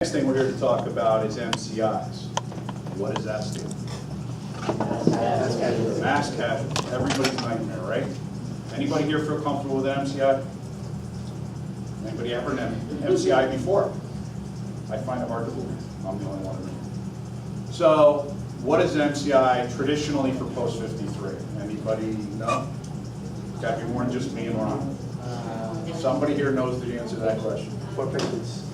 Next thing we're here to talk about is MCIs. What does that stand for? Mass casualty. Everybody's nightmare, right? Anybody here feel comfortable with an MCI? Anybody ever had an MCI before? I find it hard to believe. I'm the only one in the room. So, what is an MCI traditionally for post 53? Anybody know? It's got to be more than just me and Ron. Somebody here knows the answer to that question. 4 patients.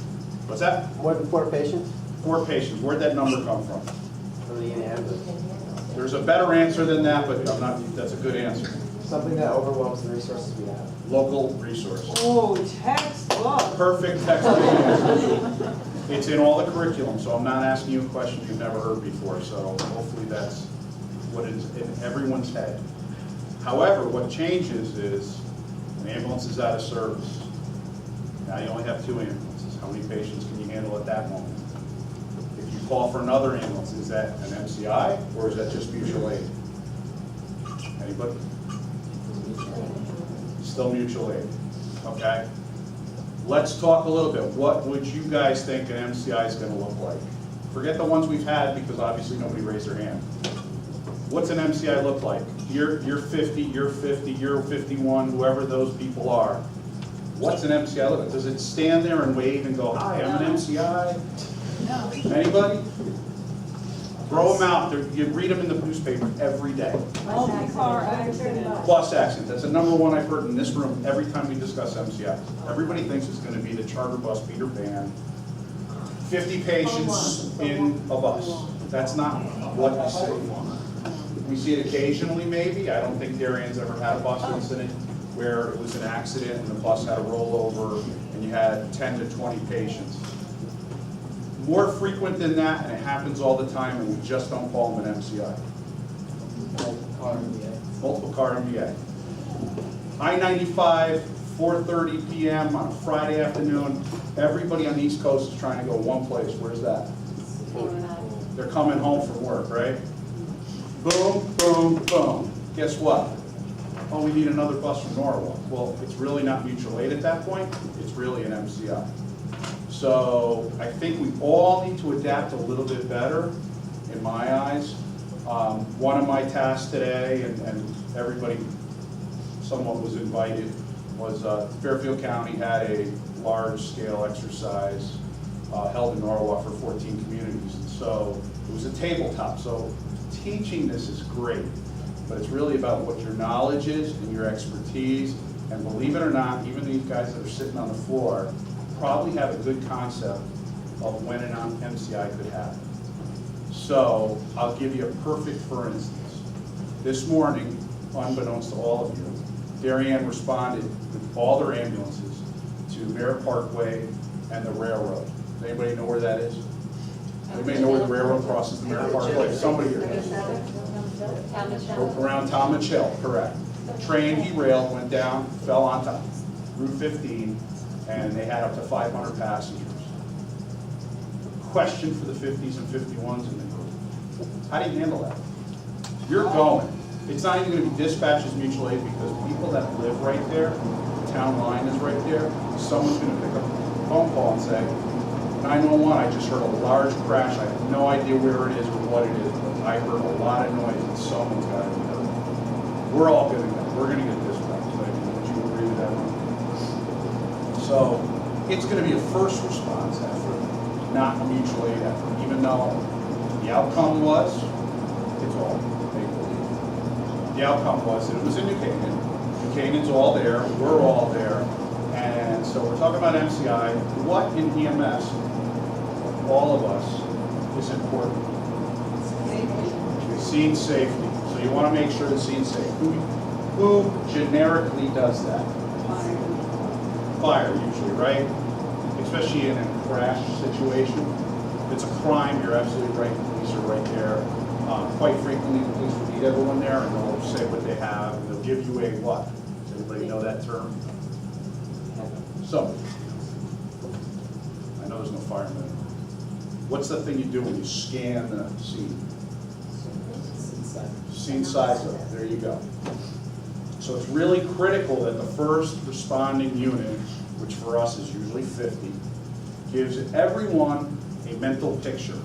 What's that? More than 4 patients? 4 patients. Where'd that number come from? From the ambulance. There's a better answer than that, but I'm not, that's a good answer. Something that overwhelms the resources we have. Local resource. Oh, textbook. Perfect textbook answer. It's in all the curriculum, so I'm not asking you a question you've never heard before, so hopefully that's what is in everyone's head. However, what changes is an ambulance is out of service. Now you only have 2 ambulances. How many patients can you handle at that moment? If you call for another ambulance, is that an MCI or is that just mutual aid? Anybody? Still mutual aid. Okay. Let's talk a little bit. What would you guys think an MCI is going to look like? Forget the ones we've had because obviously nobody raised their hand. What's an MCI look like? You're 50, you're 50, you're 51, whoever those people are. What's an MCI look like? Does it stand there and wave and go, hi, I'm an MCI? No. Anybody? Throw them out. You read them in the newspaper every day. Multi-car accident. Bus accident. That's the #1 I've heard in this room every time we discuss MCI. Everybody thinks it's going to be the charter bus Peter Pan. 50 patients in a bus. That's not what you see. We see it occasionally maybe. I don't think Darian's ever had a bus incident where it was an accident and the bus had a rollover and you had 10 to 20 patients. More frequent than that, and it happens all the time, and we just don't call them an MCI. Multiple car MVA. I-95, 4:30 p.m. on a Friday afternoon. Everybody on the East Coast is trying to go one place. Where's that? They're coming home from work, right? Boom, boom, boom. Guess what? Oh, we need another bus from Norwalk. Well, it's really not mutual aid at that point. It's really an MCI. So I think we all need to adapt a little bit better, in my eyes. One of my tasks today, and everybody somewhat was invited, was Fairfield County had a large-scale exercise held in Norwalk for 14 communities. And so it was a tabletop. So teaching this is great, but it's really about what your knowledge is and your expertise. And believe it or not, even these guys that are sitting on the floor probably have a good concept of when an MCI could happen. So I'll give you a perfect for instance. This morning, unbeknownst to all of you, Darien responded with all their ambulances to Merritt Parkway and the railroad. Does anybody know where that is? Anybody know where the railroad crosses the Merritt Parkway? Somebody here knows. Around Tom and Chill, correct. Train derailed, went down, fell on top. Route 15. And they had up to 500 passengers. Question for the 50s and 51s in the group. How do you handle that? You're going. It's not even going to be dispatched as mutual aid because people that live right there, the town line is right there, someone's going to pick up a phone call and say, 911, I just heard a large crash. I have no idea where it is or what it is, but I heard a lot of noise and someone's got to be hurt. We're all going to go. We're going to get dispatched. Would you agree with that? So it's going to be a first response effort, not a mutual aid effort, even though the outcome was, it's all make believe. The outcome was that it was in New Canaan. New Canaan's all there, we're all there, and so we're talking about MCI. What in EMS, all of us, is important? Scene safety. So you want to make sure the scene's safe. Who generically does that? Fire usually, right? Especially in a crash situation. If it's a crime, you're absolutely right. The police are right there. Quite frequently, the police will meet everyone there and they'll say what they have and they'll give you a what? Does anybody know that term? So, I know there's no firemen. What's the thing you do when you scan the scene? Scene size up. There you go. So it's really critical that the first responding unit, which for us is usually 50, gives everyone a mental picture.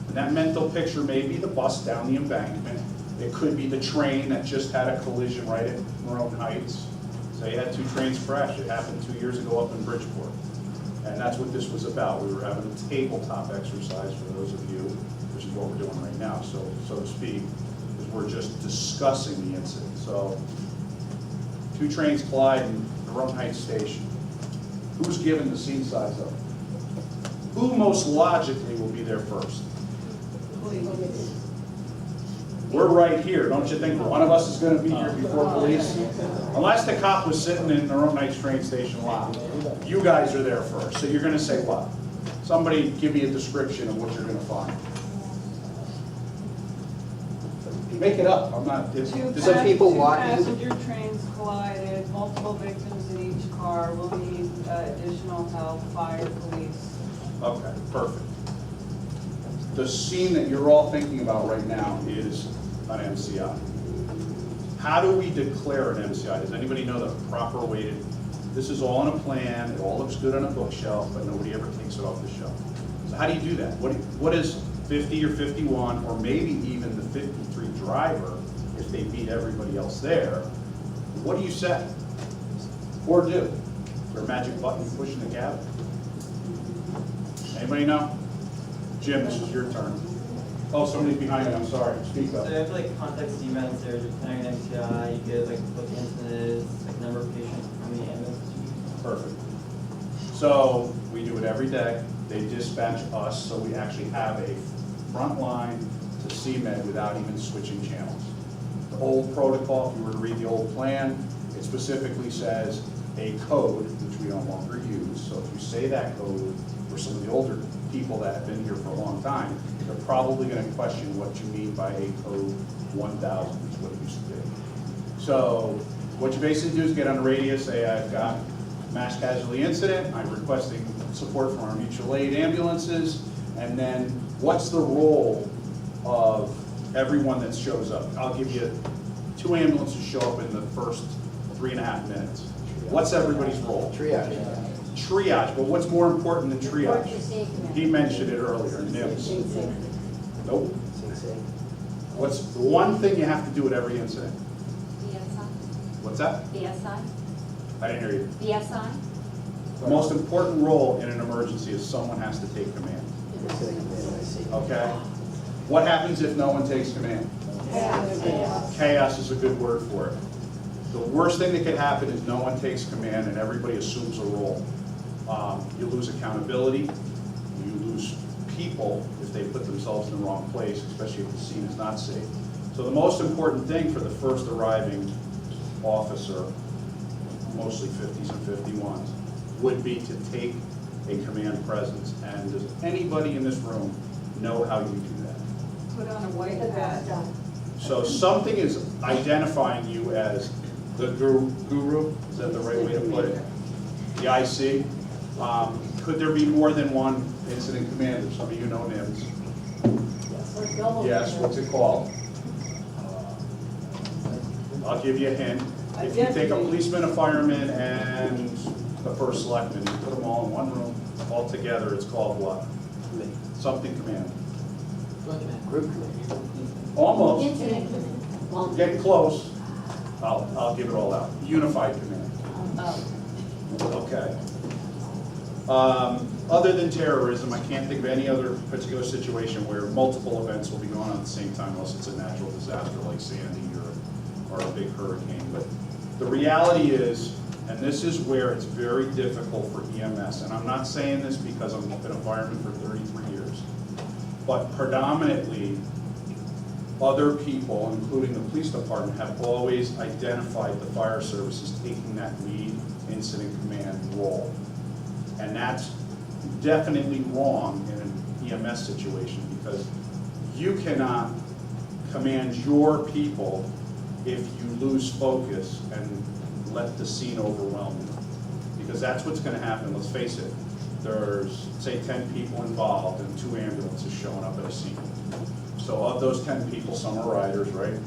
And that mental picture may be the bus down the embankment. It could be the train that just had a collision right at Maroon Heights. So you had 2 trains crash. It happened 2 years ago up in Bridgeport. And that's what this was about. We were having a tabletop exercise for those of you, which is what we're doing right now, so to speak, is we're just discussing the incident. So 2 trains collide in Maroon Heights Station. Who's given the scene size of it? Who most logically will be there first? We're right here. Don't you think one of us is going to be here before police? Unless the cop was sitting in the Maroon Heights train station lot. You guys are there first. So you're going to say what? Somebody give me a description of what you're going to find. Make it up. I'm not. Some people walking. 2 passenger trains collided, multiple victims in each car. We'll need additional help, fire, police. Okay, perfect. The scene that you're all thinking about right now is an MCI. How do we declare an MCI? Does anybody know the proper way to? This is all on a plan. It all looks good on a bookshelf, but nobody ever takes it off the shelf. So how do you do that? What is 50 or 51, or maybe even the 53 driver, if they beat everybody else there? What do you say? Or do? Is there a magic button pushing the gap? Anybody know? Jim, this is your turn. Oh, somebody's behind you, I'm sorry, speak So up. you have like context events there, depending on MCI, you get like what the incident is, like number of patients, how many ambulances. Perfect. So we do it every day. They dispatch us, so we actually have a front line to CMed without even switching channels. The old protocol, if you were to read the old plan, it specifically says a code, which we no longer use. So if you say that code, for some of the older people that have been here for a long time, they're probably going to question what you mean by a code 1000, which is what it used to be. So what you basically do is get on the radio, say I've got mass casualty incident, I'm requesting support from our mutual aid ambulances, and then what's the role of everyone that shows up? I'll give you 2 ambulances show up in the first 3.5 minutes. What's everybody's role? Triage. Triage, but what's more important than triage? He mentioned it earlier, NIMS. Nope. What's the one thing you have to do at every incident? BSI? What's that? BSI? I didn't hear you. BSI? The most important role in an emergency is someone has to take command. Okay? What happens if no one takes command? Chaos is a good word for it. The worst thing that could happen is no one takes command and everybody assumes a role. You lose accountability, you lose people if they put themselves in the wrong place, especially if the scene is not safe. So the most important thing for the first arriving officer, mostly 50s and 51s, would be to take a command presence. And does anybody in this room know how you do that? Put on a white hat. So something is identifying you as the guru, is that the right way to put it? The IC. Could there be more than one incident commander? Some of you know NIMS. Yes, what's it called? I'll give you a hint. If you take a policeman, a fireman, and the first selectman, you put them all in one room, all together, it's called what? Something command. Group command. Almost. Incident command. Getting close. I'll give it all out. Unified command. Okay. Other than terrorism, I can't think of any other particular situation where multiple events will be going on at the same time unless it's a natural disaster like Sandy or a big hurricane. But the reality is, and this is where it's very difficult for EMS, and I'm not saying this because I've been a fireman for 33 years, but predominantly other people, including the police department, have always identified the fire services taking that lead incident command role. And that's definitely wrong in an EMS situation because you cannot command your people if you lose focus and let the scene overwhelm you. Because that's what's going to happen. Let's face it. There's, say, 10 people involved and 2 ambulances showing up at a scene. So of those 10 people, some are riders, right?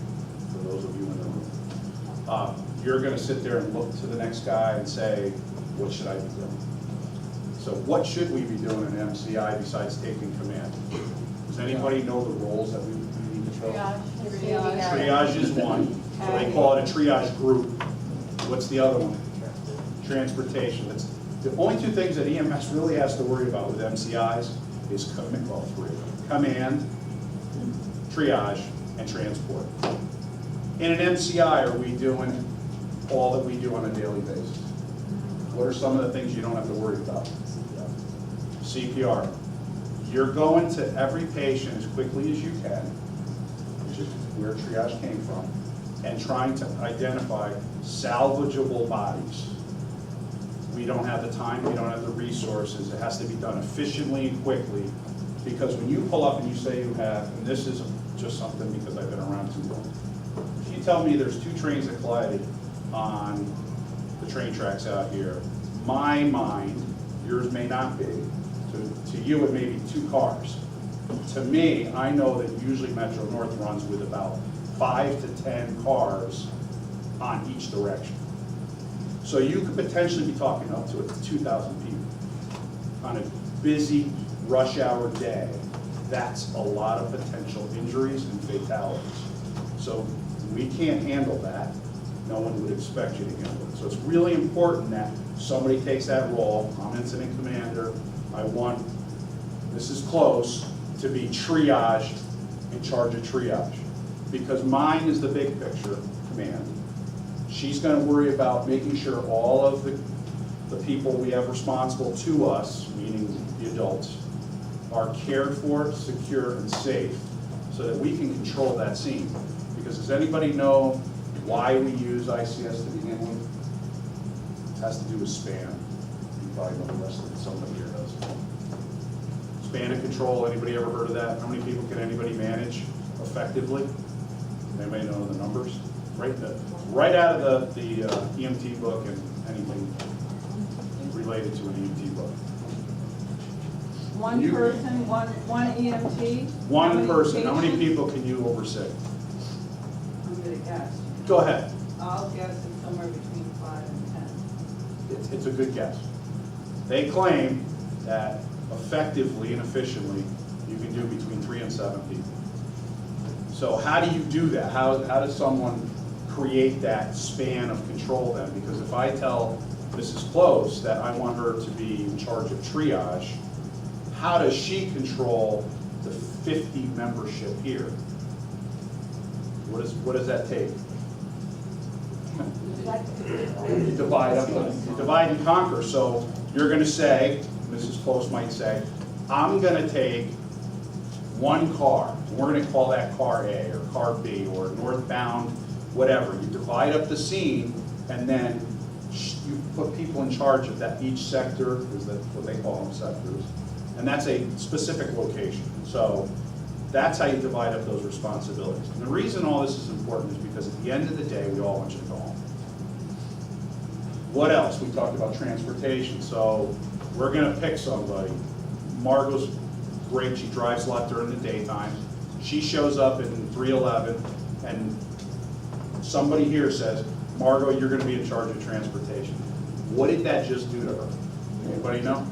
For those of you in the room. You're going to sit there and look to the next guy and say, what should I be doing? So what should we be doing in MCI besides taking command? Does anybody know the roles that we need to fill? Triage is one, so they call it a triage group. What's the other one? Transportation. That's the only two things that EMS really has to worry about with MCIs is command, triage, and transport. In an MCI, are we doing all that we do on a daily basis? What are some of the things you don't have to worry about? CPR. You're going to every patient as quickly as you can, which is where triage came from, and trying to identify salvageable bodies. We don't have the time, we don't have the resources. It has to be done efficiently and quickly, because when you pull up and you say you have, and this is just something because I've been around too long. If you tell me there's 2 trains that collided on the train tracks out here, my mind, yours may not be, to you it may be 2 cars. To me, I know that usually Metro North runs with about 5 to 10 cars on each direction. So you could potentially be talking up to 2,000 people on a busy rush hour day. That's a lot of potential injuries and fatalities. So we can't handle that. No one would expect you to handle it. So it's really important that somebody takes that role. I'm incident commander. I want, this is close, to be triaged, in charge of triage. Because mine is the big picture command. She's going to worry about making sure all of the people we have responsible to us, meaning the adults, are cared for, secure, and safe so that we can control that scene. Because does anybody know why we use ICS to begin with? It has to do with span. You probably know the rest of it, somebody here does. Span of control, anybody ever heard of that? How many people can anybody manage effectively? Anybody know the numbers? Right out of the EMT book and anything related to an EMT book. One person, one EMT? One person, how many people can you oversee? I'm gonna guess. Go ahead. I'll guess it's somewhere between 5 and 10. It's a good guess. They claim that effectively and efficiently, you can do between 3 and 7 people. So how do you do that? How does someone create that span of control then? Because if I tell Mrs. Close that I want her to be in charge of triage, how does she control the 50 membership here? What does that take? You divide up, you divide and conquer. So you're going to say, Mrs. Close might say, I'm going to take 1 car. We're going to call that car A or car B or northbound, whatever. You divide up the scene, and then you put people in charge of that. Each sector is what they call them, sectors, and that's a specific location. So that's how you divide up those responsibilities. And the reason all this is important is because at the end of the day, we all want you to go home. What else? We talked about transportation. So we're going to pick somebody. Margot's great. She drives a lot during the daytime. She shows up in 311, and somebody here says, Margot, you're going to be in charge of transportation. What did that just do to her? Anybody know?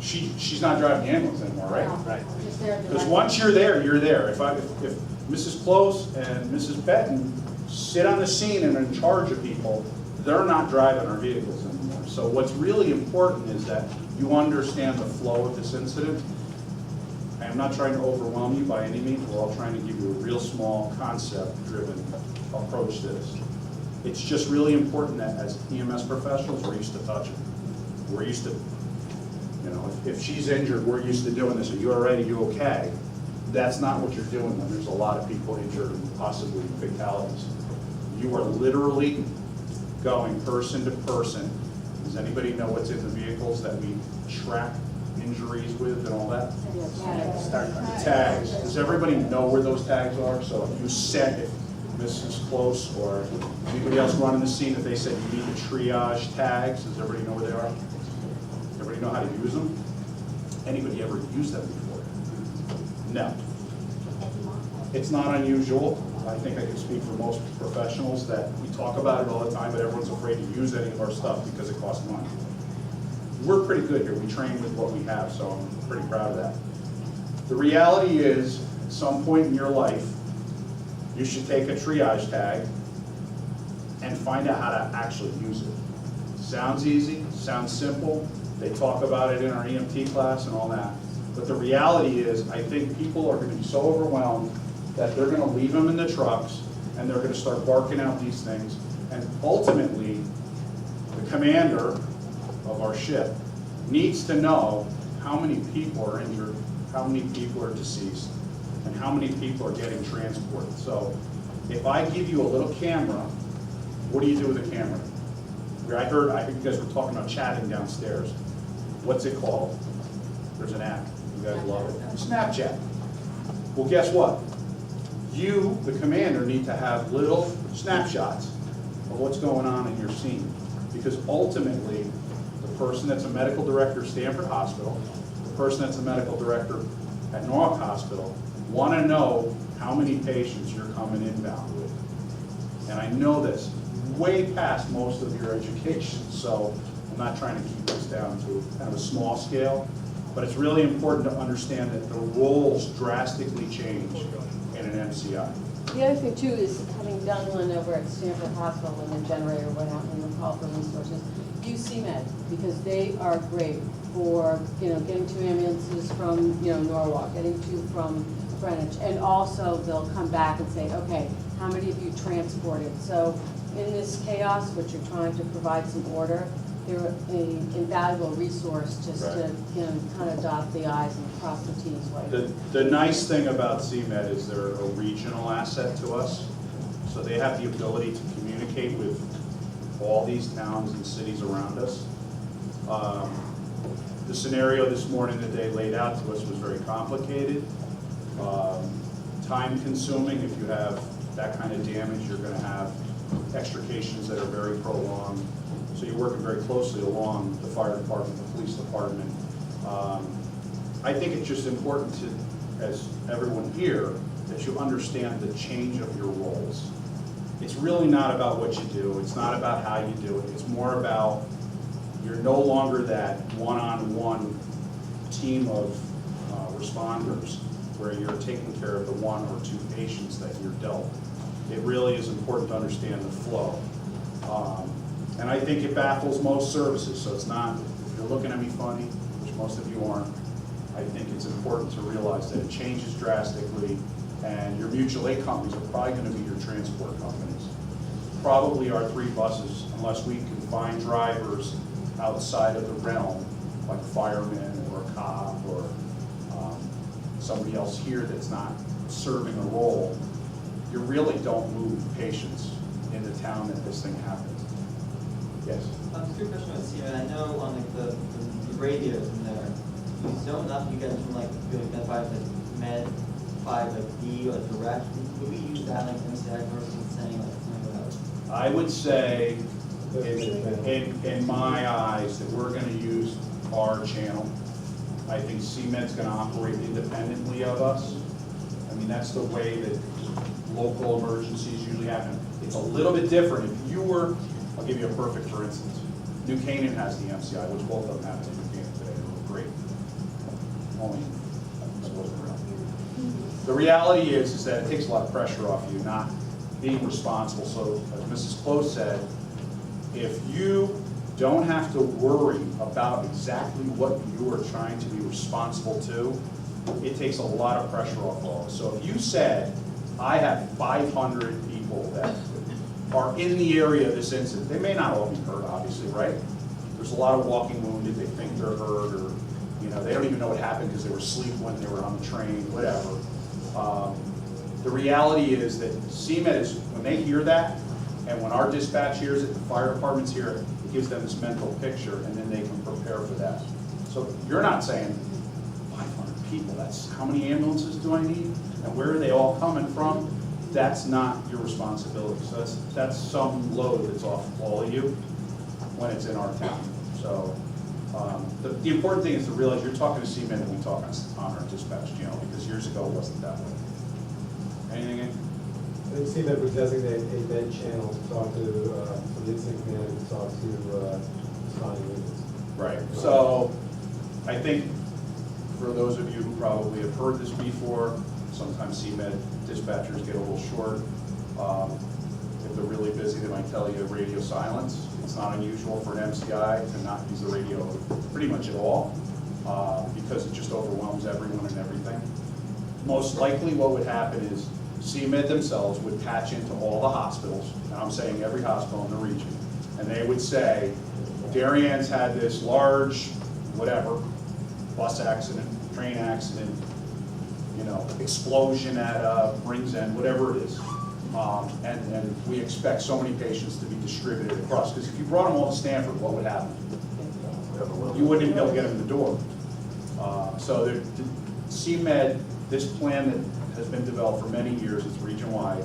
She's not driving the ambulance anymore, right? Right. Because once you're there, you're there. If Mrs. Close and Mrs. Benton sit on the scene and are in charge of people, they're not driving our vehicles anymore. So what's really important is that you understand the flow of this incident. I'm not trying to overwhelm you by any means. We're all trying to give you a real small concept-driven approach to this. It's just really important that as EMS professionals, we're used to touching. We're used to, you know, if she's injured, we're used to doing this. Are you all right? Are you okay? That's not what you're doing when there's a lot of people injured and possibly fatalities. You are literally going person to person. Does anybody know what's in the vehicles that we track injuries with and all that? Tags. Does everybody know where those tags are? So if you said, if Mrs. Close or anybody else running the scene, if they said you need to triage tags, does everybody know where they are? Everybody know how to use them? Anybody ever used them before? No. It's not unusual. I think I can speak for most professionals that we talk about it all the time, but everyone's afraid to use any of our stuff because it costs money. we're pretty good here. We train with what we have, so I'm pretty proud of that. The reality is, at some point in your life, you should take a triage tag and find out how to actually use it. Sounds easy, sounds simple. They talk about it in our EMT class and all that. But the reality is, I think people are gonna be so overwhelmed that they're gonna leave them in the trucks and they're gonna start barking out these things. And ultimately, the commander of our ship needs to know how many people are injured, how many people are deceased, and how many people are getting transported. So if I give you a little camera, what do you do with a camera? I think you guys were talking about chatting downstairs. What's it called? There's an app. You guys love it. Snapchat. Well, guess what? You, the commander, need to have little snapshots of what's going on in your scene. Because ultimately, the person that's a medical director at Stanford Hospital, the person that's a medical director at Norwalk Hospital, want to know how many patients you're coming inbound with. And I know that's way past most of your education, so I'm not trying to keep this down to kind of a small scale, but it's really important to understand that the roles drastically change in an MCI. The other thing too is, having done one over at Stanford Hospital when the generator went out and the call for resources, use CMed, because they are great for, getting to ambulances from, Norwalk, getting to from Greenwich, and also they'll come back and say, okay, how many of you transported? So in this chaos, which you're trying to provide some order, they're an invaluable resource just to, kind of dot the i's and cross the t's. The nice thing about CMed is they're a regional asset to us, so they have the ability to communicate with all these towns and cities around us. The scenario this morning that they laid out to us was very complicated, time consuming. If you have that kind of damage, you're going to have extrications that are very prolonged. So you're working very closely along the fire department, the police department. I think it's just important to, as everyone here, that you understand the change of your roles. It's really not about what you do. It's not about how you do it. It's more about you're no longer that one-on-one team of responders where you're taking care of the one or two patients that you're dealt. It really is important to understand the flow. And I think it baffles most services, so it's not, if you're looking at me funny, which most of you aren't, I think it's important to realize that it changes drastically, and your mutual aid companies are probably going to be your transport companies. Probably our 3 buses, unless we can find drivers outside of the realm, like a fireman or a cop or somebody else here that's not serving a role, you really don't move patients in the town that this thing happens. Yes? Just a question about CMed. I know on like the radios in there, you zone up, you get them from like, you identify as med 5, like D or direct. Would we use that like MCI versus saying like something about? I would say, in my eyes, that we're going to use our channel. I think CMed's going to operate independently of us. I mean, that's the way that local emergencies usually happen. It's a little bit different. If you were, I'll give you a perfect for instance. New Canaan has the MCI, which both of them have it in New Canaan today. They look great. Only this wasn't real. The reality is that it takes a lot of pressure off you not being responsible. So as Mrs. Close said, if you don't have to worry about exactly what you are trying to be responsible to, it takes a lot of pressure off all of us. So if you said, I have 500 people that are in the area of this incident, they may not all be hurt, obviously, right? There's a lot of walking wounded, they think they're hurt, or they don't even know what happened because they were asleep when they were on the train, whatever. The reality is that CMed is, when they hear that, and when our dispatch hears it, the fire departments hear it, it gives them this mental picture, and then they can prepare for that. So you're not saying 500 people, that's how many ambulances do I need? And where are they all coming from? That's not your responsibility. So that's some load that's off all of you when it's in our town. So the important thing is to realize you're talking to CMed and we talk on our dispatch channel, because years ago it wasn't that way. Anything in? I think CMed would designate a med channel to talk to, from the incident command to talk to responding units. Right, so I think for those of you who probably have heard this before, sometimes CMed dispatchers get a little short. If they're really busy, they might tell you radio silence. It's not unusual for an MCI to not use the radio pretty much at all because it just overwhelms everyone and everything. Most likely what would happen is CMed themselves would patch into all the hospitals, and I'm saying every hospital in the region, and they would say, Darienne's had this large, whatever, bus accident, train accident, you know, explosion at Brings End, whatever it is. And we expect so many patients to be distributed across, because if you brought them all to Stanford, what would happen? You wouldn't even be able to get them in the door. So the CMed, this plan that has been developed for many years, it's region-wide,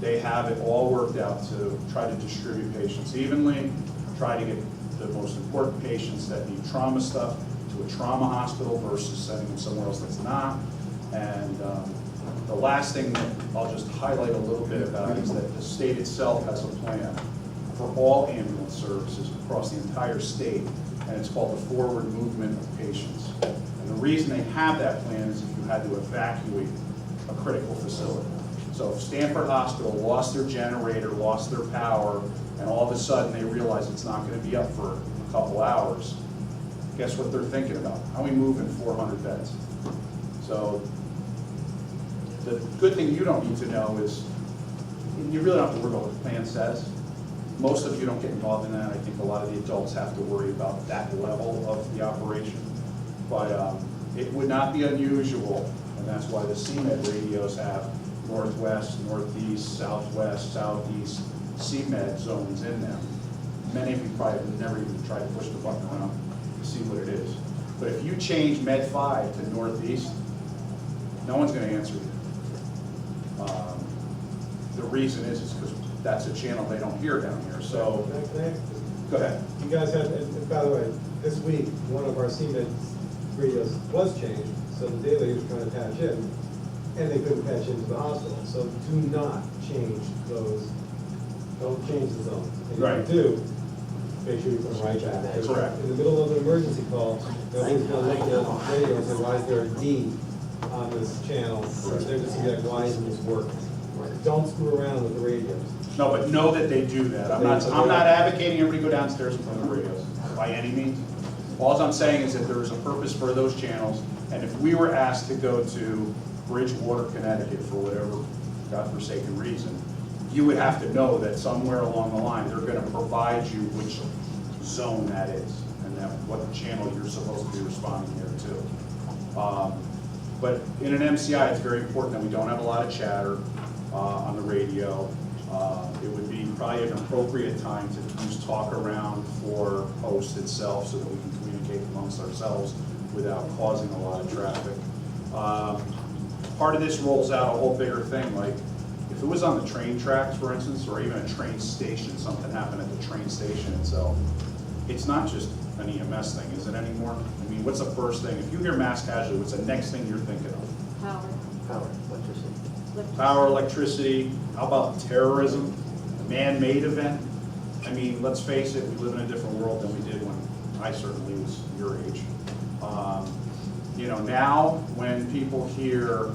they have it all worked out to try to distribute patients evenly, try to get the most important patients that need trauma stuff to a trauma hospital versus sending them somewhere else that's not. And the last thing that I'll just highlight a little bit about is that the state itself has a plan for all ambulance services across the entire state, and it's called the forward movement of patients. And the reason they have that plan is if you had to evacuate a critical facility. So if Stanford Hospital lost their generator, lost their power, and all of a sudden they realize it's not going to be up for a couple hours, guess what they're thinking about? How are we moving 400 beds? So the good thing you don't need to know is, you really don't have to worry about what the plan says. Most of you don't get involved in that. I think a lot of the adults have to worry about that level of the operation. But it would not be unusual, and that's why the CMed radios have northwest, northeast, southwest, southeast CMed zones in them. Many of you probably have never even tried to push the button around to see what it is. But if you change Med 5 to northeast, no one's going to answer you. The reason is because that's a channel they don't hear down here. So, go ahead. You guys have, and by the way, this week, one of our CMed radios was changed, so the day lady was trying to patch in, and they couldn't patch into the hospital. So do not change those, don't change the zones. And Right. if you do, make sure you put them right back. Because Correct. in the middle of an emergency call, nobody's gonna look at the radio and say, why is there a D on this channel? They're just gonna be like, why isn't this working? Don't screw around with the radios. No, but know that they do that. I'm not advocating everybody go downstairs and play the radios by any means. All I'm saying is that there is a purpose for those channels, and if we were asked to go to Bridgewater, Connecticut for whatever godforsaken reason, you would have to know that somewhere along the line they're going to provide you which zone that is and that what channel you're supposed to be responding here to. But in an MCI, it's very important that we don't have a lot of chatter on the radio. It would be probably an appropriate time to use talk around for post itself so that we can communicate amongst ourselves without causing a lot of traffic. Part of this rolls out a whole bigger thing, like if it was on the train tracks, for instance, or even a train station, something happened at the train station itself, it's not just an EMS thing, is it anymore? I mean, what's the first thing? If you hear mass casualty, what's the next thing you're thinking of? Power, electricity. Power, electricity, how about terrorism, a man-made event? I mean, let's face it, we live in a different world than we did when I certainly was your age. You know, now when people hear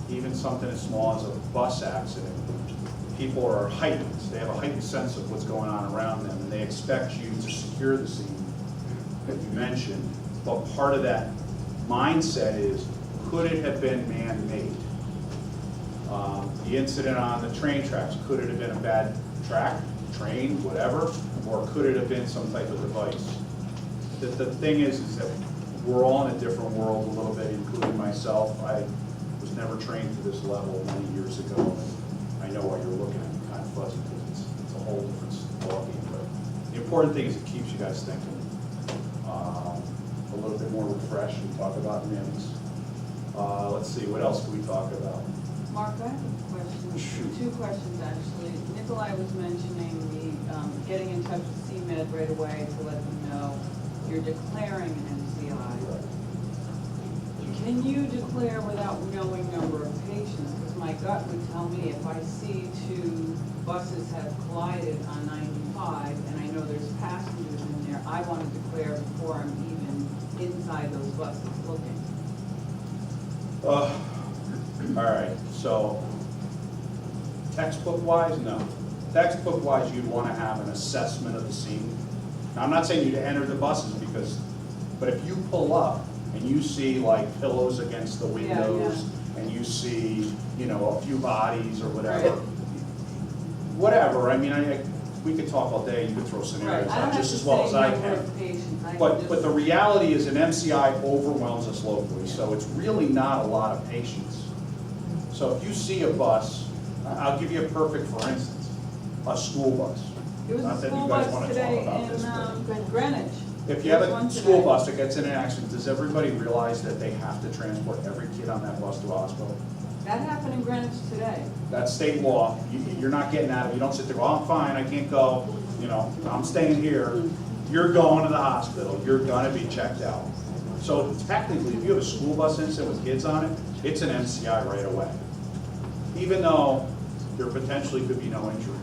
even something as small as a bus accident, people are heightened. They have a heightened sense of what's going on around them, and they expect you to secure the scene that you mentioned. But part of that mindset is, could it have been man-made? The incident on the train tracks, could it have been a bad track, train, whatever, or could it have been some type of device? The thing is that we're all in a different world a little bit, including myself. I was never trained to this level many years ago, and I know why you're looking at me kind of fuzzy, because it's a whole different ballgame. But the important thing is it keeps you guys thinking a little bit more refreshed and talk about NIMS. Let's see, what else can we talk about? Mark, I have a question, Shoot. two questions actually. Nikolai was mentioning the getting in touch with CMed right away to let them know you're declaring an MCI. Can you declare without knowing number of patients? Because my gut would tell me if I see two buses have collided on 95 and I know there's passengers in there, I want to declare before I'm even inside those buses looking. All right, so textbook-wise, no. Textbook-wise, you'd want to have an assessment of the scene. Now, I'm not saying you to enter the buses because, but if you pull up and you see like pillows against the windows, and you see, you know, a few bodies or whatever, Right. whatever, I mean, we could talk all day, you could throw scenarios out just as well as I can. But the reality is an MCI overwhelms us locally, so it's really not a lot of patients. So if you see a bus, I'll give you a perfect for instance, a school bus. It was Not a that you school guys bus wanna talk today about this, but- in Greenwich. If you have There's a one school today. bus that gets in an accident, does everybody realize that they have to transport every kid on that bus to a hospital? That happened in Greenwich today. That's state law. You're not getting out of it. You don't sit there, oh, I'm fine, I can't go, you know, I'm staying here. You're going to the hospital. You're gonna be checked out. So technically, if you have a school bus incident with kids on it, it's an MCI right away. Even though there potentially could be no injuries.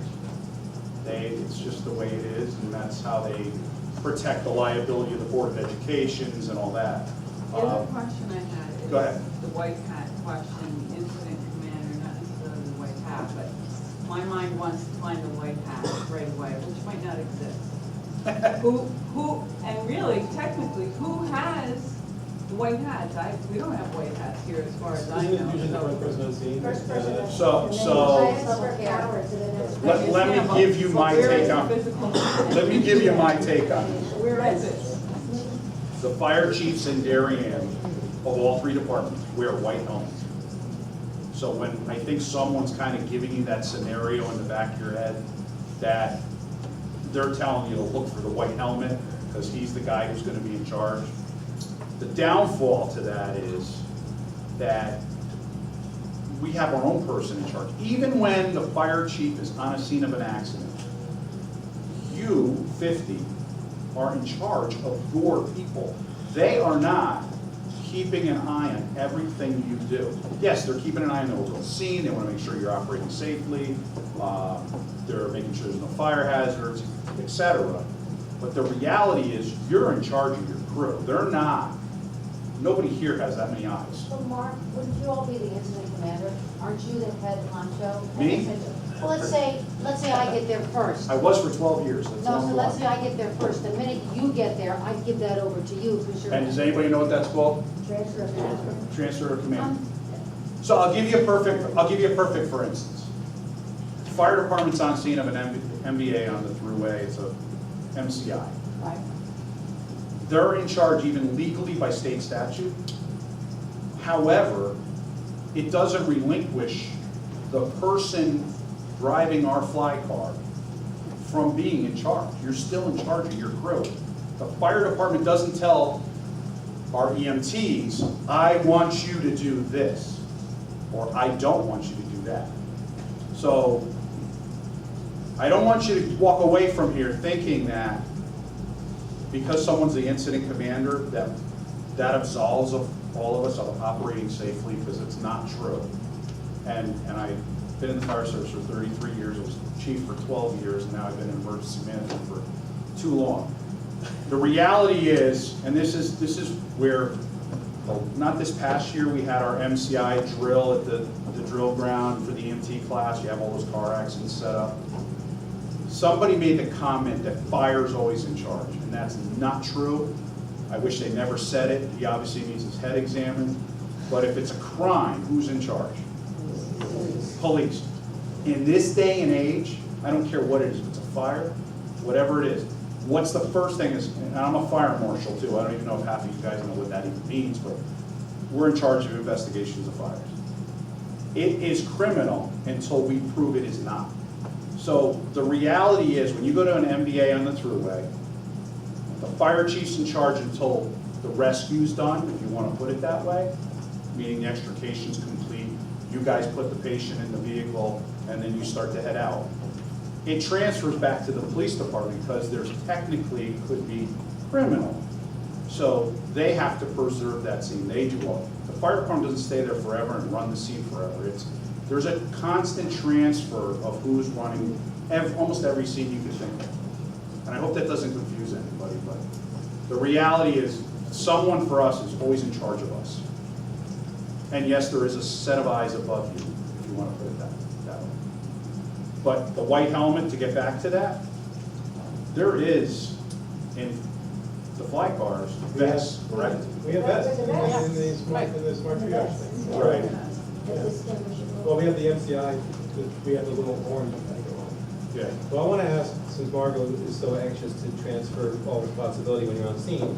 It's just the way it is, and that's how they protect the liability of the Board of Educations and all that. The other question I had is Go ahead. the white hat question, the incident commander, not necessarily the white hat, but my mind wants to find the white hat right away, which might not exist. And really, technically, who has the white hats? We don't have white hats here as far as I Isn't it know. usually the so- first person on scene? First person. Let me give you my Where is take the on, physical- let me give you my take on it. Where is it? The fire chiefs in Darien, of all three departments, wear white helmets. So when I think someone's kind of giving you that scenario in the back of your head, that they're telling you to look for the white helmet, because he's the guy who's gonna be in charge. The downfall to that is that we have our own person in charge. Even when the fire chief is on a scene of an accident, you, 50, are in charge of your people. They are not keeping an eye on everything you do. Yes, they're keeping an eye on the overall scene, they want to make sure you're operating safely, they're making sure there's no fire hazards, etc. But the reality is, you're in charge of your crew. They're not. Nobody here has that many eyes. So Mark, wouldn't you all be the incident commander? Aren't you the head honcho? Me? Well, let's say I get there first. I was for 12 years. That's No, long so let's say gone. I get there first. The minute you get there, I give that over to you because you're. And does anybody know what that's called? Transfer of transfer. Transfer of command. So I'll give you a perfect for instance. Fire department's on scene of an MBA on the thruway, it's a MCI. Right. They're in charge even legally by state statute. However, it doesn't relinquish the person driving our fly car from being in charge. You're still in charge of your crew. The fire department doesn't tell our EMTs, I want you to do this, or I don't want you to do that. So I don't want you to walk away from here thinking that because someone's the incident commander, that absolves of all of us of operating safely, because it's not true. And I've been in the fire service for 33 years, I was chief for 12 years, and now I've been in emergency management for too long. The reality is, and this is where, not this past year, we had our MCI drill at the drill ground for the EMT class, you have all those car accidents set up. Somebody made the comment that fire's always in charge, and that's not true. I wish they never said it. He obviously needs his head examined. But if it's a crime, who's in charge? Police. In this day and age, I don't care what it is, if it's a fire, whatever it is, what's the first thing is, and I'm a fire marshal too, I don't even know if half of you guys know what that even means, but we're in charge of investigations of fires. It is criminal until we prove it is not. So the reality is, when you go to an MBA on the thruway, the fire chief's in charge until the rescue's done, if you want to put it that way, meaning the extrication's complete, you guys put the patient in the vehicle, and then you start to head out. It transfers back to the police department because there's technically could be criminal. So they have to preserve that scene. They do all. The fire department doesn't stay there forever and run the scene forever. There's a constant transfer of who's running almost every scene you can think of. And I hope that doesn't confuse anybody. anybody, but the reality is, someone for us is always in charge of us. And yes, there is a set of eyes above you, if you want to put it that way. But the white helmet, to get back to that, there is, in the fly cars, vests, correct? We have vests in the smart triage thing. Right. Well, we have the MCI, we have the little orange thing on. Yeah. Well, I want to ask, since Margot is so anxious to transfer all responsibility when you're on scene,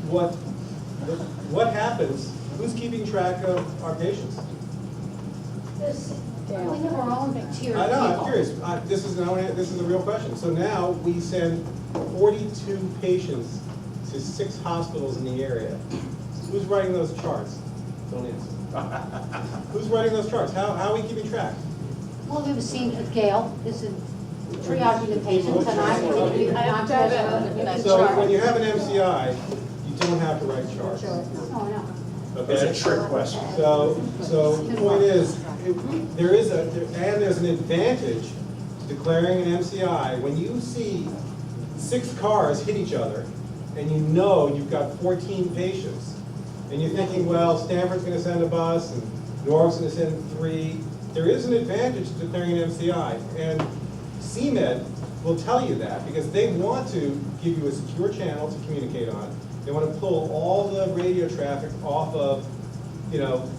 what happens, who's keeping track of our patients? We have our own tier of I know, I'm people. curious, this is a real question. So now we send 42 patients to 6 hospitals in the area. Who's writing those charts? Don't answer. Who's writing those charts? How are we keeping track? Well, we've seen Gail is triaging the patients, and I'm So when you have an MCI, you don't have to write charts. No, no. It's a trick question. So the point is, there's an advantage to declaring an MCI. When you see 6 cars hit each other, and you know you've got 14 patients, and you're thinking, well, Stanford's gonna send a bus, and Norfolk's gonna send 3, there is an advantage to declaring an MCI. And CMed will tell you that, because they want to give you a secure channel to communicate on. They want to pull all the radio traffic off of,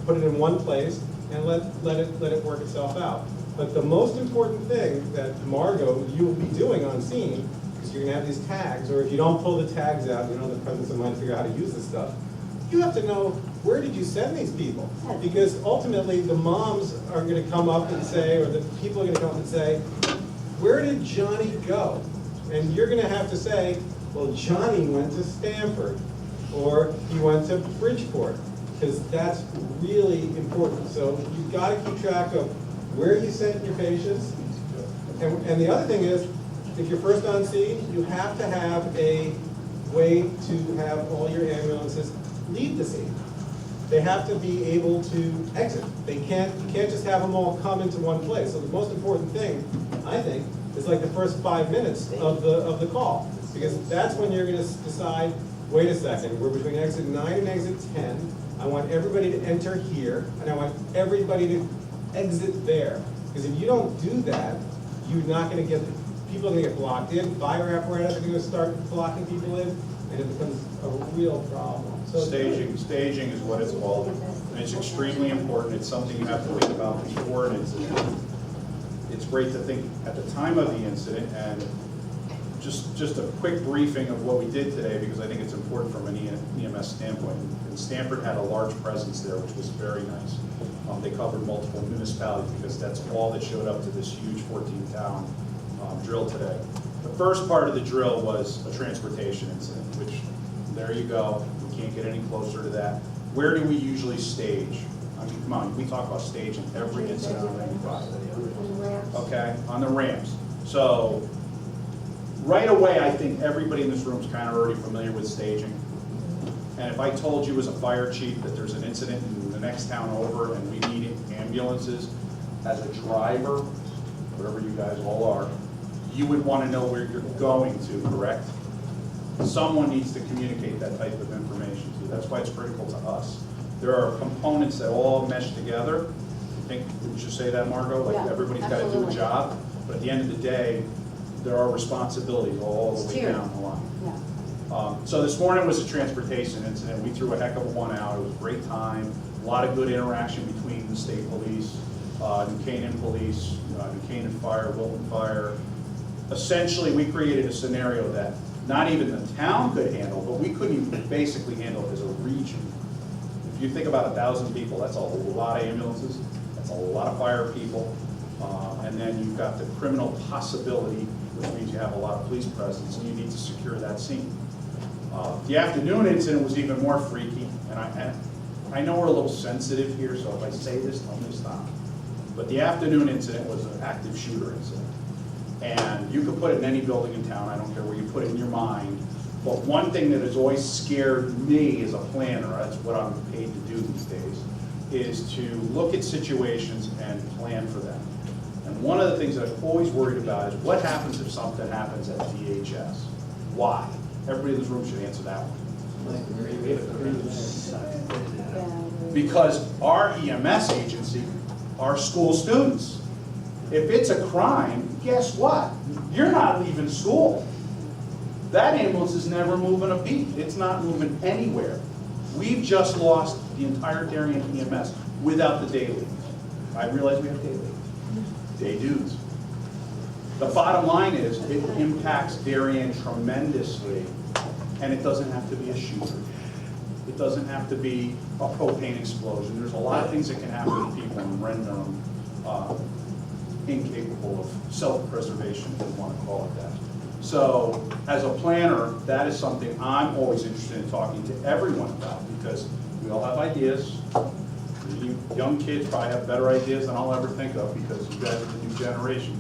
put it in one place and let it work itself out. But the most important thing that Margot, you will be doing on scene, because you're gonna have these tags, or if you don't pull the tags out, you don't have the presence of mind to figure out how to use this stuff, you have to know, where did you send these people? Because ultimately, the moms are gonna come up and say, or the people are gonna come up and say, where did Johnny go? And you're gonna have to say, well, Johnny went to Stanford, or he went to Bridgeport, because that's really important. So you've got to keep track of where you sent your patients. And the other thing is, if you're first on scene, you have to have a way to have all your ambulances leave the scene. They have to be able to exit. You can't just have them all come into one place. So the most important thing, I think, is like the first 5 minutes of the call. Because that's when you're going to decide, wait a second, we're between exit 9 and exit 10. I want everybody to enter here, and I want everybody to exit there. Because if you don't do that, you're not going to get, people are going to get blocked in, fire apparatus are going to start blocking people in, and it becomes a real problem. So Staging is what it's called, and it's extremely important. It's something you have to think about before an incident. It's great to think at the time of the incident, and just a quick briefing of what we did today, because I think it's important from an EMS standpoint. And Stanford had a large presence there, which was very nice. They covered multiple municipalities, because that's all that showed up to this huge 14-town drill today. The first part of the drill was a transportation incident, which, there you go, we can't get any closer to that. Where do we usually stage? I mean, come on, we talk about staging every incident on 95. Okay, on the ramps. So, right away, I think everybody in this room is kind of already familiar with staging. And if I told you as a fire chief that there's an incident in the next town over and we need ambulances, as a driver, whatever you guys all are, you would want to know where you're going to, correct? Someone needs to communicate that type of information to you. That's why it's critical to us. There are components that all mesh together. I think, would you say that, Margot? Like, Yeah, everybody's got to do a absolutely. job, but at the end of the day, there are responsibilities all the way down the line. Yeah. So this morning was a transportation incident. We threw a heck of a one out. It was a great time. A lot of good interaction between the state police, New Canaan Police, New Canaan Fire, Wilton Fire. Essentially, we created a scenario that not even the town could handle, but we couldn't even basically handle it as a region. If you think about 1,000 people, that's a lot of ambulances. That's a lot of fire people. And then you've got the criminal possibility, which means you have a lot of police presence, and you need to secure that scene. The afternoon incident was even more freaky, and I know we're a little sensitive here, so if I say this, tell me to stop. But the afternoon incident was an active shooter incident. And you could put it in any building in town, I don't care where you put it in your mind. But one thing that has always scared me as a planner, that's what I'm paid to do these days, is to look at situations and plan for them. And one of the things that I'm always worried about is what happens if something happens at DHS? Why? Everybody in this room should answer that one. Because our EMS agency are school students. If it's a crime, guess what? You're not leaving school. That ambulance is never moving a beat. It's not moving anywhere. We've just lost the entire Darien EMS without the day leagues. I realize we have day leagues, day dudes. The bottom line is it impacts Darien tremendously, and it doesn't have to be a shooter. It doesn't have to be a propane explosion. There's a lot of things that can happen to people and render them incapable of self-preservation, if you want to call it that. So as a planner, that is something I'm always interested in talking to everyone about, because we all have ideas. You young kids probably have better ideas than I'll ever think of, because you guys are the new generation.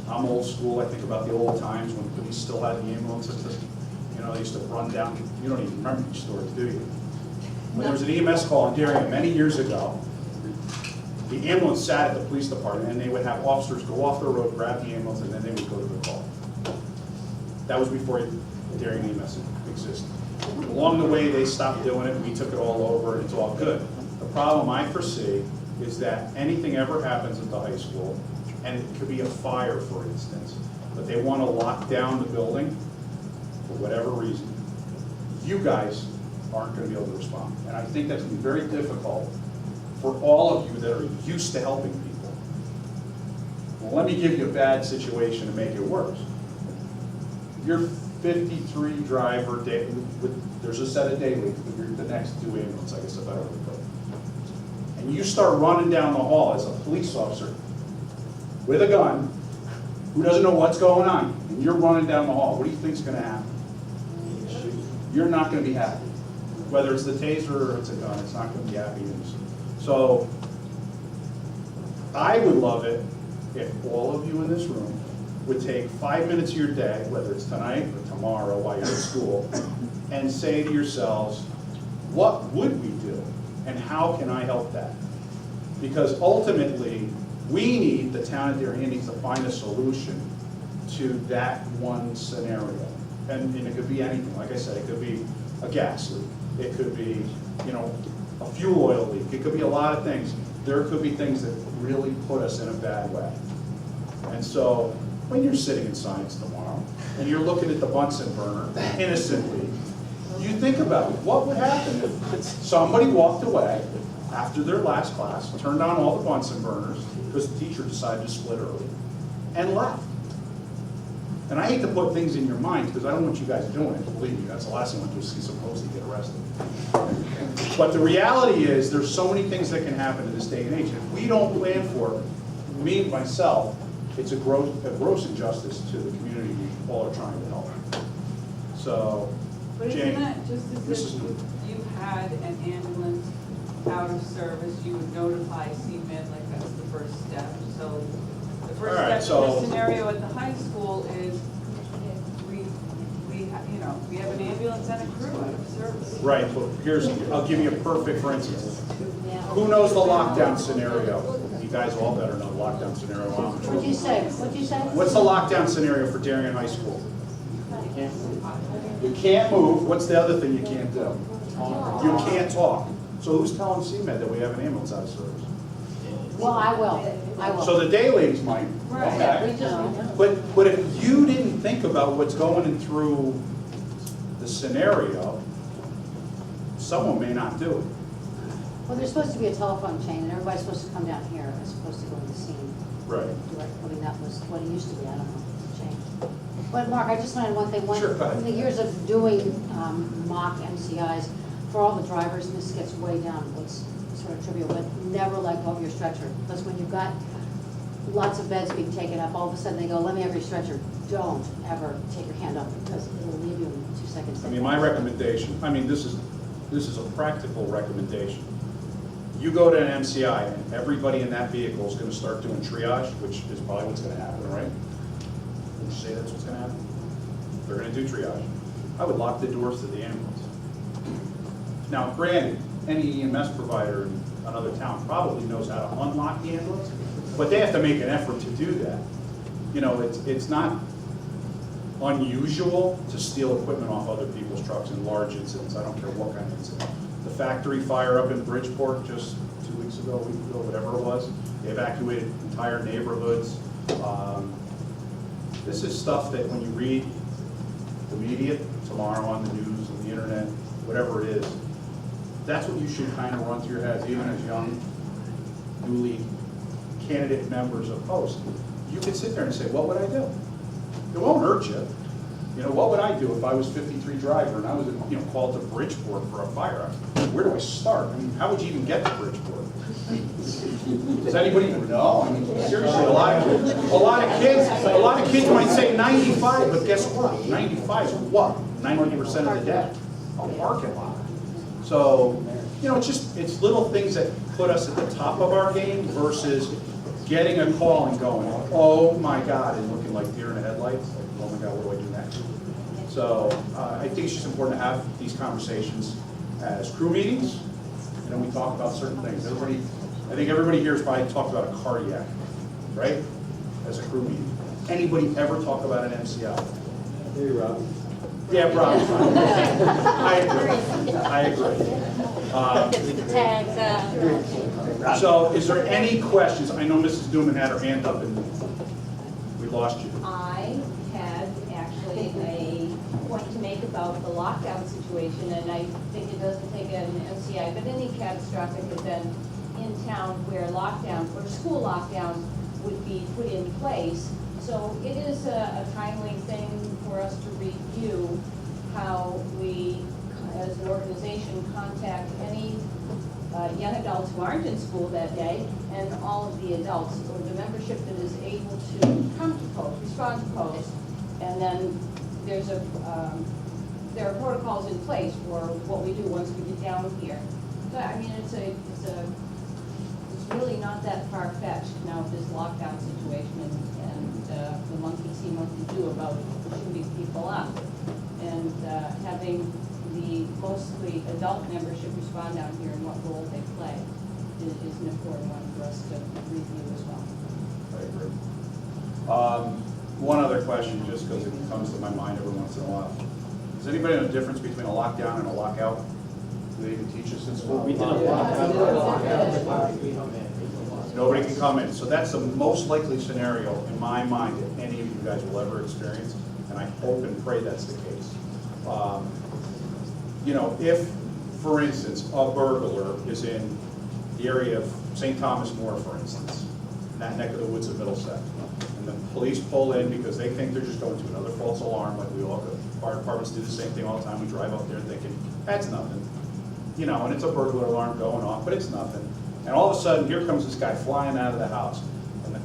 I'm old school. I think about the old times when police still had the ambulances. You know, they used to run down. You don't even remember these stories, do you? When there was an EMS call in Darien many years ago, the ambulance sat at the police department, and they would have officers go off the road, grab the ambulance, and then they would go to the call. That was before Darien EMS existed. Along the way, they stopped doing it, and we took it all over, and it's all good. The problem I foresee is that anything ever happens at the high school, and it could be a fire, for instance, but they want to lock down the building for whatever reason. You guys aren't going to be able to respond. And I think that's going to be very difficult for all of you that are used to helping people. Well, let me give you a bad situation to make it worse. You're 53 driver, there's a set of day leagues, but you're the next due ambulance, I guess if I were to put it. And you start running down the hall as a police officer with a gun, who doesn't know what's going on, and you're running down the hall. What do you think's going to happen? You're not going to be happy. Whether it's the taser or it's a gun, it's not going to be happy news. So I would love it if all of you in this room would take 5 minutes of your day, whether it's tonight or tomorrow while you're at school, and say to yourselves, what would we do and how can I help that? Because ultimately, the town of Darien needs to find a solution to that one scenario. And it could be anything. Like I said, it could be a gas leak. It could be, a fuel oil leak. It could be a lot of things. There could be things that really put us in a bad way. And so when you're sitting in science tomorrow and you're looking at the Bunsen burner innocently, you think about it. What would happen if somebody walked away after their last class, turned on all the Bunsen burners because the teacher decided to split early, and left? And I hate to put things in your minds because I don't want you guys doing it. Believe me, that's the last thing I want to do is see some postie get arrested. But the reality is there's so many things that can happen in this day and age. If we don't plan for it, me, myself, it's a gross injustice to the community we all are trying to help. So, But Jane, isn't that just as this is if good. you had an ambulance out of service, you would notify CMed, like that's the first step. So the first All right, step in so- the scenario at the high school is we have an ambulance and a crew out of service. Right, but I'll give you a perfect, for instance. Who knows the lockdown scenario? You guys all better know the lockdown scenario. What'd you say? What'd you say? What's the lockdown scenario for Darien High School? You can't move. What's the other thing you can't do? You can't talk. So who's telling CMed that we have an ambulance out of service? Well, I will. I will. So the day leagues might, Right. okay? No. But if you didn't think about what's going through the scenario, someone may not do it. Well, there's supposed to be a telephone chain, and everybody's supposed to come down here as opposed to go to the scene. Right. I mean, that was what it used to be, I don't know, it's changed. But Mark, I just wanted one thing. Sure, go ahead. In the years of doing mock MCIs, for all the drivers, and this gets way down, what's sort of trivial, but never let go of your stretcher. Because when you've got lots of beds being taken up, all of a sudden they go, let me have your stretcher. Don't ever take your hand off, because it will leave you in 2 seconds. I mean, my recommendation, this is a practical recommendation. You go to an MCI and everybody in that vehicle is going to start doing triage, which is probably what's going to happen, right? Would you say that's what's going to happen? They're going to do triage. I would lock the doors to the ambulance. Now, granted, any EMS provider in another town probably knows how to unlock the ambulance, but they have to make an effort to do that. It's not unusual to steal equipment off other people's trucks in large incidents. I don't care what kind of incident. The factory fire up in Bridgeport just 2 weeks ago, a week ago, whatever it was, they evacuated entire neighborhoods. This is stuff that when you read the media tomorrow on the news, on the internet, whatever it is, that's what you should kind of run through your heads, even as young, newly candidate members of Post. You could sit there and say, what would I do? It won't hurt you. You know, what would I do if I was 53 driver and I was, called to Bridgeport for a fire? Where do I start? I mean, how would you even get to Bridgeport? Does anybody even know? I mean, seriously, a lot of kids might say 95, but guess what? 95 is what? 90% of the day. A parking lot. So, it's little things that put us at the top of our game versus getting a call and going, oh my God, and looking like deer in the headlights. Like, oh my God, what do I do next? So I think it's just important to have these conversations as crew meetings. We talk about certain things. I think everybody here has probably talked about a cardiac, right? As a crew meeting. Anybody ever talk about an MCI? Hey, Rob. Yeah, Rob. I agree. Tags out. So is there any questions? I know Mrs. Newman had her hand up and we lost you. I had actually a point to make about the lockdown situation, and I think it doesn't take an MCI, but any catastrophic event in town where lockdowns, or school lockdowns would be put in place. So it is a timely thing for us to review how we, as an organization, contact any young adults who aren't in school that day, and all of the adults, or the membership that is able to come to Post, respond to Post, and then there are protocols in place for what we do once we get down here. So, I mean, it's really not that far-fetched now with this lockdown situation and the monkey see, monkey do about shooting people up. And having the mostly adult membership respond down here and what role they play is an important one for us to review as well. I agree. One other question, just because it comes to my mind every once in a while. Does anybody know the difference between a lockdown and a lockout? Do they even teach us in school? We did a lockout. Nobody can come in. So that's the most likely scenario in my mind that any of you guys will ever experience, and I hope and pray that's the case. If, for instance, a burglar is in the area of St. Thomas More, for instance, in that neck of the woods of Middlesex, and the police pull in because they think they're just going to another false alarm, like we all do. Fire departments do the same thing all the time. We drive up there thinking, that's nothing. And it's a burglar alarm going off, but it's nothing. And all of a sudden, here comes this guy flying out of the house. And then,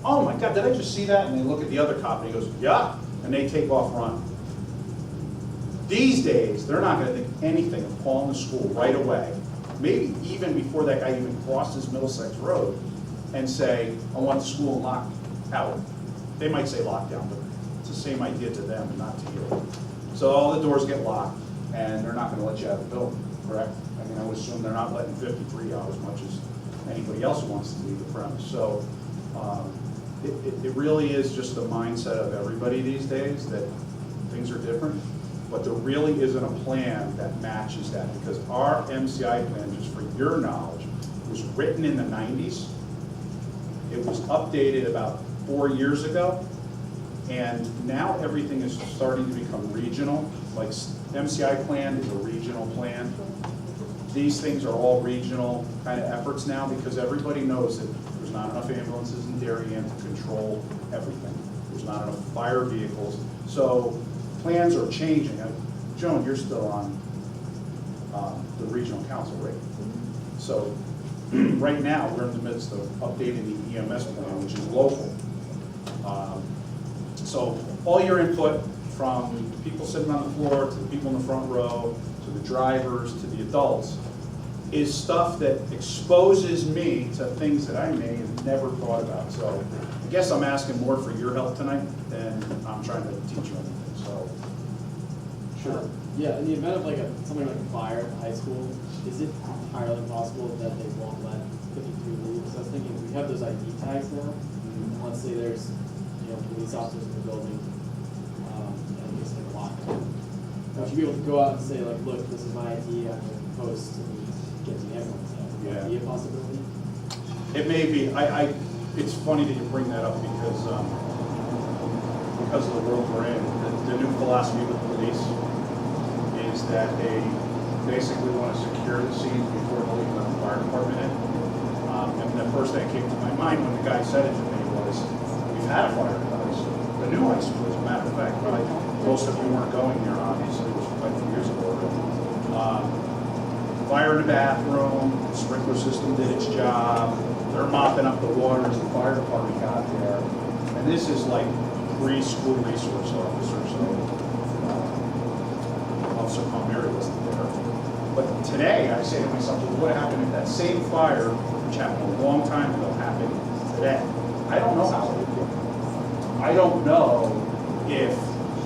oh my God, did I just see that? And they look at the other cop and he goes, yeah, and they take off running. These days, they're not going to think anything of calling the school right away, maybe even before that guy even crosses Middlesex Road, and say, I want the school locked out. They might say lockdown, but it's the same idea to them and not to you. So all the doors get locked, and they're not going to let you out of the building, correct? I mean, I would assume they're not letting 53 out as much as anybody else who wants to leave the premise. So it really is just the mindset of everybody these days that things are different. But there really isn't a plan that matches that, because our MCI plan, just for your knowledge, was written in the 90s. It was updated about 4 years ago, and now everything is starting to become regional. Like MCI plan is a regional plan. These things are all regional kind of efforts now, because everybody knows that there's not enough ambulances in Darien to control everything. There's not enough fire vehicles. So plans are changing. Joan, you're still on the regional council, right? So right now, we're in the midst of updating the EMS plan, which is local. So all your input, from the people sitting on the floor, to the people in the front row, to the drivers, to the adults, is stuff that exposes me to things that I may have never thought about. So I guess I'm asking more for your help tonight than I'm trying to teach you anything. So, sure. Yeah, in the event of something like a fire at the high school, is it entirely possible that they won't let 53 leave? So I was thinking, we have those ID tags now. And let's say there's police officers in the building. you be able to go out and say like, look, this is my ID, I'm going to post and get the ambulance out? Would that be a possibility? It may be. It's funny that you bring that up because of the world we're in. The new philosophy with the police is that they basically want to secure the scene before they let the fire department in. And the first thing that came to my mind when the guy said it to me was, we've had a fire at the high school. The new high school, as a matter of fact, probably most of you weren't going there, obviously, which was quite a few years ago. Fire in the bathroom, the sprinkler system did its job. They're mopping up the water as the fire department got there. And this is like pre-school resource officer, so Officer Palmieri wasn't there. But today, I say to myself, well, what happened if that same fire, which happened a long time ago, happened today? I don't know how it would be. I don't know if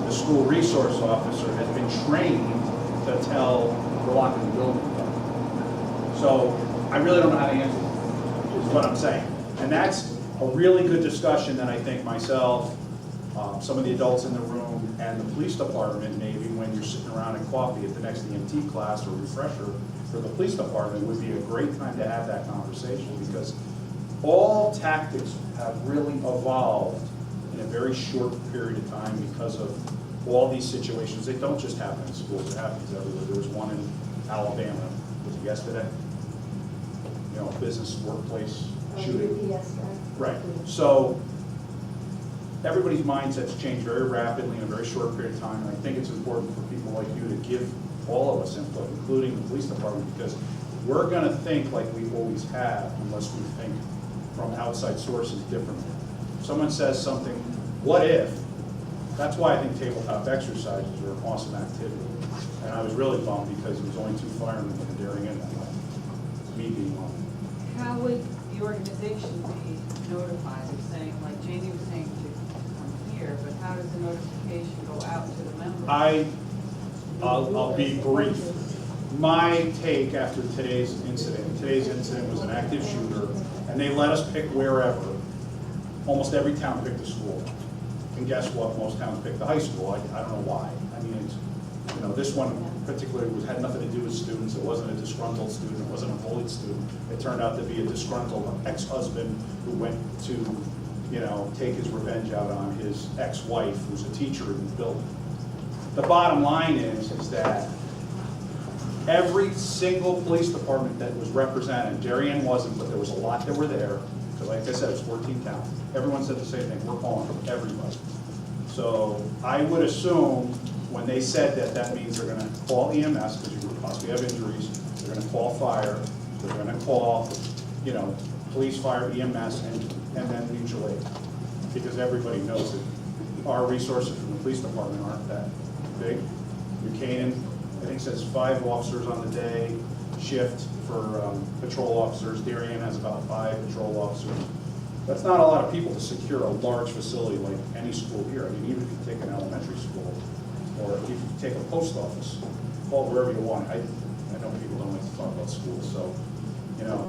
the school resource officer has been trained to tell the lock in the building. So I really don't know how to answer it, is what I'm saying. And that's a really good discussion that I think myself, some of the adults in the room, and the police department, maybe when you're sitting around in coffee at the next EMT class or refresher for the police department, would be a great time to have that conversation, because all tactics have really evolved in a very short period of time because of all these situations. They don't just happen in schools, it happens everywhere. There was one in Alabama, was it yesterday? You know, business, workplace shooting. Right. So everybody's mindsets change very rapidly in a very short period of time, and I think it's important for people like you to give all of us input, including the police department, because we're going to think like we always have unless we think from outside sources differently. If someone says something, what if? That's why I think tabletop exercises are an awesome activity. And I was really bummed because there was only 2 firemen in Darien that night, me being one. How would the organization be notified? Of saying, like Jamie was saying, to come here, but how does the notification go out to the members? I'll be brief. My take after today's incident was an active shooter, and they let us pick wherever. Almost every town picked a school. And guess what? Most towns picked the high school. I don't know why. I mean, it's, you know, this one particularly had nothing to do with students. It wasn't a disgruntled student. It wasn't a bullied student. It turned out to be a disgruntled ex-husband who went to, you know, take his revenge out on his ex-wife, who's a teacher in the building. The bottom line is that every single police department that was represented, Darien wasn't, but there was a lot that were there, because like I said, it's 14 towns. Everyone said the same thing, we're calling for everybody. So I would assume when they said that, that means they're gonna call EMS, because you possibly have injuries, they're gonna call fire, they're gonna call, you know, police, fire, EMS, and then mutual aid. Because everybody knows that our resources from the police department aren't that big. Buchanan, I think says 5 officers on the day shift for patrol officers. Darien has about 5 patrol officers. That's not a lot of people to secure a large facility like any school here. I mean, even if you take an elementary school, or if you take a post office, call it wherever you want. I know people don't like to talk about schools, so, you know,